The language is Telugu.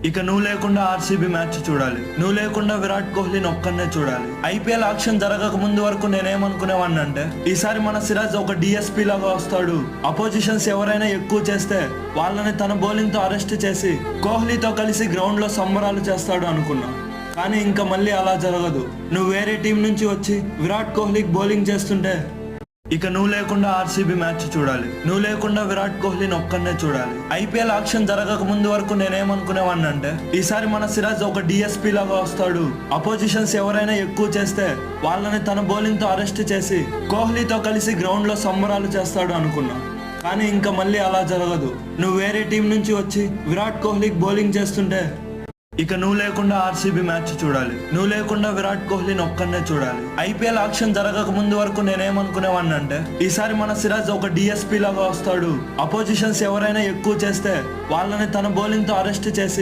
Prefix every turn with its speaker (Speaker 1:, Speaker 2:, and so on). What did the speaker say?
Speaker 1: ఇక నువ్వు లేకుండా ఆర్సీబీ మ్యాచ్ చూడాలి, నువ్వు లేకుండా విరాట్ కోహ్లీని ఒక్కనే చూడాలి. ఐపీఎల్ ఆక్షన్ జరగక ముందు వరకు నేనేమనుకునేవాడిని అంటే ఈసారి మన సిరాజ్ ఒక డిఎస్పీ లాగా వస్తాడు, అపోజిషన్స్ ఎవరైనా ఎక్కువ చేస్తే వాళ్ళని తన బౌలింగ్ తో అరెస్ట్ చేసి కోహ్లీతో కలిసి గ్రౌండ్ లో సంబరాలు చేస్తాడు అనుకున్నా. కానీ ఇంకా మళ్ళీ అలా జరగదు. నువ్వు వేరే టీం నుంచి వచ్చి విరాట్ కోహ్లీకి బౌలింగ్ చేస్తుంటే ఇక నువ్వు లేకుండా ఆర్సీబీ మ్యాచ్ చూడాలి, నువ్వు లేకుండా విరాట్ కోహ్లీని ఒక్కనే చూడాలి. ఐపీఎల్ ఆక్షన్ జరగక ముందు వరకు నేనేమనుకునేవాడిని అంటే ఈసారి మన సిరాజ్ ఒక డిఎస్పీ లాగా వస్తాడు, అపోజిషన్స్ ఎవరైనా ఎక్కువ చేస్తే వాళ్ళని తన బౌలింగ్ తో అరెస్ట్ చేసి కోహ్లీతో కలిసి గ్రౌండ్ లో సంబరాలు చేస్తాడు అనుకున్నా. కానీ ఇంకా మళ్ళీ అలా జరగదు. నువ్వు వేరే టీం నుంచి వచ్చి విరాట్ కోహ్లీకి బౌలింగ్ చేస్తుంటే ఇక నువ్వు లేకుండా ఆర్సీబీ మ్యాచ్ చూడాలి, నువ్వు లేకుండా విరాట్ కోహ్లీని ఒక్కనే చూడాలి. ఐపీఎల్ ఆక్షన్ జరగక ముందు వరకు నేనేమనుకునేవాడిని అంటే ఈసారి మన సిరాజ్ ఒక డిఎస్పీ లాగా వస్తాడు, అపోజిషన్స్ ఎవరైనా ఎక్కువ చేస్తే వాళ్ళని తన బౌలింగ్ తో అరెస్ట్ చేసి